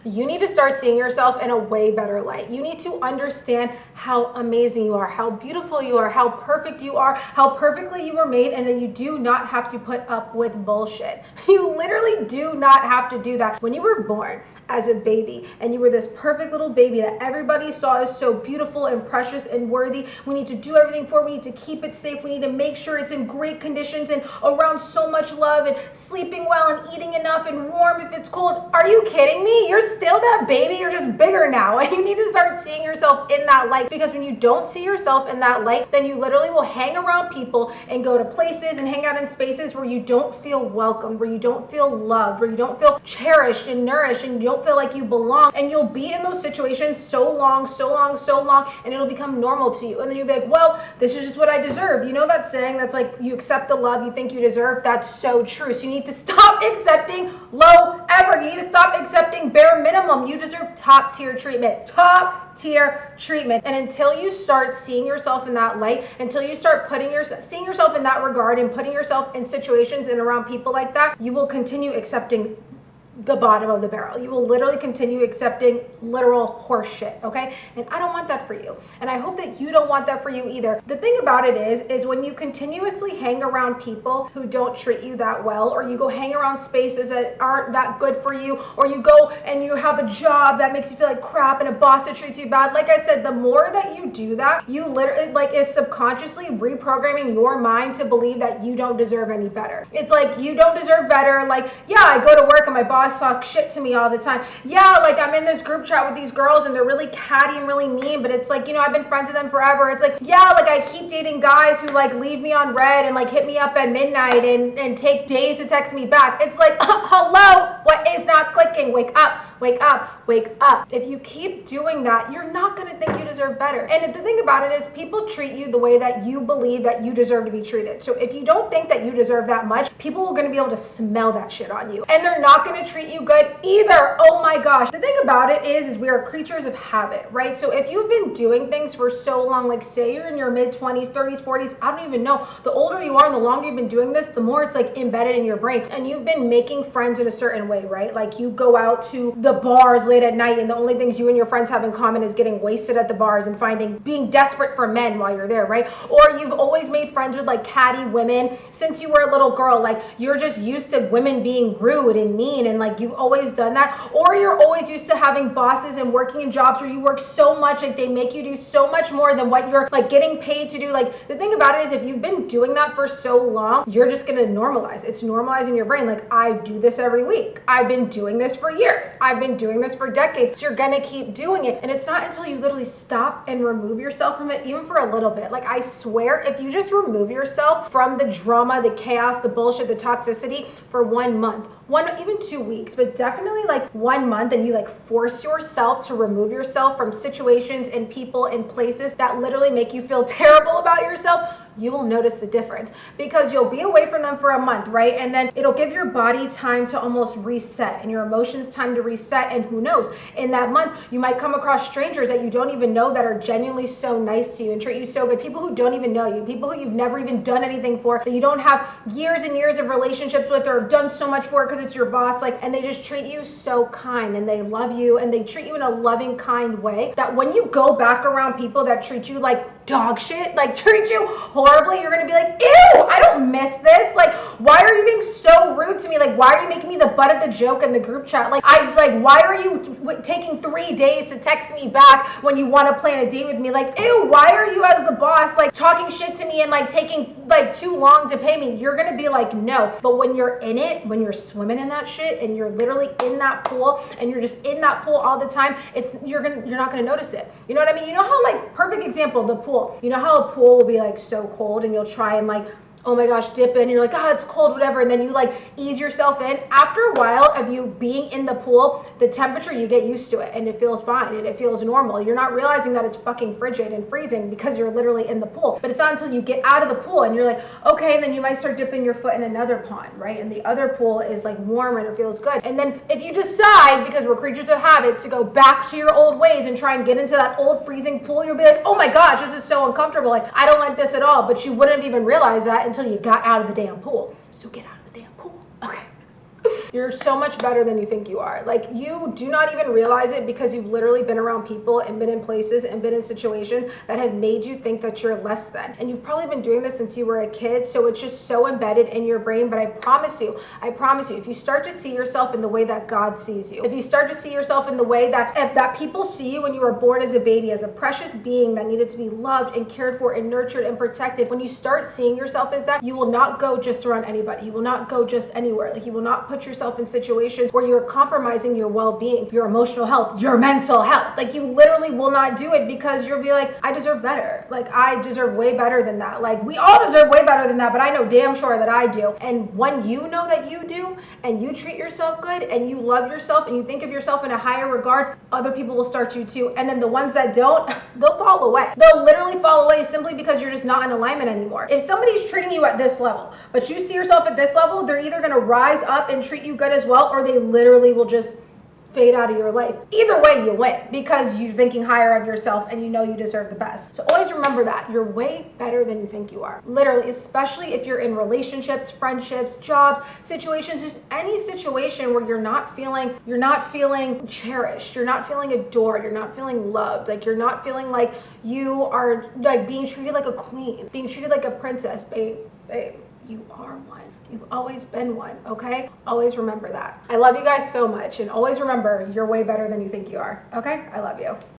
You need to start seeing yourself in a way better light. You need to understand how amazing you are, how beautiful you are, how perfect you are, how perfectly you were made, and that you do not have to put up with bullshit. You literally do not have to do that. When you were born as a baby and you were this perfect little baby that everybody saw as so beautiful and precious and worthy, we need to do everything for it. We need to keep it safe. We need to make sure it's in great conditions and around so much love and sleeping well and eating enough and warm if it's cold. Are you kidding me? You're still that baby. You're just bigger now, and you need to start seeing yourself in that light, because when you don't see yourself in that light, then you literally will hang around people and go to places and hang out in spaces where you don't feel welcome, where you don't feel loved, where you don't feel cherished and nourished, and you don't feel like you belong. And you'll be in those situations so long, and it'll become normal to you. And then you'll be like, well, this is just what I deserve. You know that saying that's like, you accept the love you think you deserve? That's so true. So you need to stop accepting low effort. You need to stop accepting bare minimum. You deserve top tier treatment. Top tier treatment. And until you start seeing yourself in that light, until you start seeing yourself in that regard and putting yourself in situations and around people like that, you will continue accepting the bottom of the barrel. You will literally continue accepting literal horse shit, okay? And I don't want that for you. And I hope that you don't want that for you either. The thing about it is when you continuously hang around people who don't treat you that well, or you go hang around spaces that aren't that good for you, or you go and you have a job that makes you feel like crap and a boss that treats you bad, like I said, the more that you do that, you literally is subconsciously reprogramming your mind to believe that you don't deserve any better. It's like, you don't deserve better. Like, yeah, I go to work and my boss talk shit to me all the time. Yeah, like I'm in this group chat with these girls and they're really catty and really mean, but it's like, you know, I've been friends with them forever. It's like, yeah, like I keep dating guys who like leave me on red and like hit me up at midnight and take days to text me back. It's like, hello, what is not clicking? Wake up, wake up, wake up. If you keep doing that, you're not gonna think you deserve better. And the thing about it is, people treat you the way that you believe that you deserve to be treated. So if you don't think that you deserve that much, people are gonna be able to smell that shit on you. And they're not gonna treat you good either. Oh my gosh. The thing about it is we are creatures of habit, right? So if you've been doing things for so long, like say you're in your mid-20s, 30s, 40s, I don't even know. The older you are and the longer you've been doing this, the more it's like embedded in your brain. And you've been making friends in a certain way, right? Like you go out to the bars late at night and the only things you and your friends have in common is getting wasted at the bars and being desperate for men while you're there, right? Or you've always made friends with like catty women since you were a little girl. Like you're just used to women being rude and mean, and like you've always done that. Or you're always used to having bosses and working in jobs where you work so much, like they make you do so much more than what you're like getting paid to do. Like the thing about it is, if you've been doing that for so long, you're just gonna normalize. It's normalizing your brain. Like, I do this every week. I've been doing this for years. I've been doing this for decades. So you're gonna keep doing it. And it's not until you literally stop and remove yourself from it, even for a little bit. Like I swear, if you just remove yourself from the drama, the chaos, the bullshit, the toxicity for 1 month, even 2 weeks, but definitely like 1 month, and you like force yourself to remove yourself from situations and people and places that literally make you feel terrible about yourself, you will notice the difference, because you'll be away from them for a month, right? And then it'll give your body time to almost reset and your emotions time to reset. And who knows, in that month, you might come across strangers that you don't even know that are genuinely so nice to you and treat you so good. People who don't even know you, people who you've never even done anything for, that you don't have years and years of relationships with or have done so much for because it's your boss, like, and they just treat you so kind and they love you and they treat you in a loving, kind way, that when you go back around people that treat you like dog shit, like treat you horribly, you're gonna be like, ew, I don't miss this. Like, why are you being so rude to me? Like, why are you making me the butt of the joke in the group chat? Like, why are you taking 3 days to text me back when you want to plan a date with me? Like, ew, why are you as the boss like talking shit to me and like taking like too long to pay me? You're gonna be like, no. But when you're in it, when you're swimming in that shit and you're literally in that pool and you're just in that pool all the time, you're not gonna notice it. You know what I mean? You know how, like, perfect example, the pool. You know how a pool will be like so cold and you'll try and like, oh my gosh, dip in, you're like, oh, it's cold, whatever, and then you like ease yourself in. After a while of you being in the pool, the temperature, you get used to it and it feels fine and it feels normal. You're not realizing that it's fucking frigid and freezing because you're literally in the pool. But it's not until you get out of the pool and you're like, okay, and then you might start dipping your foot in another pond, right? And the other pool is like warmer and it feels good. And then if you decide, because we're creatures of habit, to go back to your old ways and try and get into that old freezing pool, you'll be like, oh my gosh, this is so uncomfortable. Like, I don't like this at all. But you wouldn't even realize that until you got out of the damn pool. So get out of the damn pool. Okay. You're so much better than you think you are. Like, you do not even realize it because you've literally been around people and been in places and been in situations that have made you think that you're less than. And you've probably been doing this since you were a kid, so it's just so embedded in your brain. But I promise you, if you start to see yourself in the way that God sees you, if you start to see yourself in the way that people see you when you were born as a baby, as a precious being that needed to be loved and cared for and nurtured and protected, when you start seeing yourself as that, you will not go just around anybody. You will not go just anywhere. Like, you will not put yourself in situations where you're compromising your well-being, your emotional health, your mental health. Like, you literally will not do it because you'll be like, I deserve better. Like, I deserve way better than that. Like, we all deserve way better than that, but I know damn sure that I do. And when you know that you do, and you treat yourself good, and you love yourself, and you think of yourself in a higher regard, other people will start to too. And then the ones that don't, they'll fall away. They'll literally fall away simply because you're just not in alignment anymore. If somebody's treating you at this level, but you see yourself at this level, they're either going to rise up and treat you good as well, or they literally will just fade out of your life. Either way, you win because you're thinking higher of yourself and you know you deserve the best. So always remember that you're way better than you think you are. Literally, especially if you're in relationships, friendships, jobs, situations, just any situation where you're not feeling cherished, you're not feeling adored, you're not feeling loved, like you're not feeling like you are like being treated like a queen, being treated like a princess. Babe, you are one. You've always been one, okay? Always remember that. I love you guys so much, and always remember you're way better than you think you are, okay? I love you.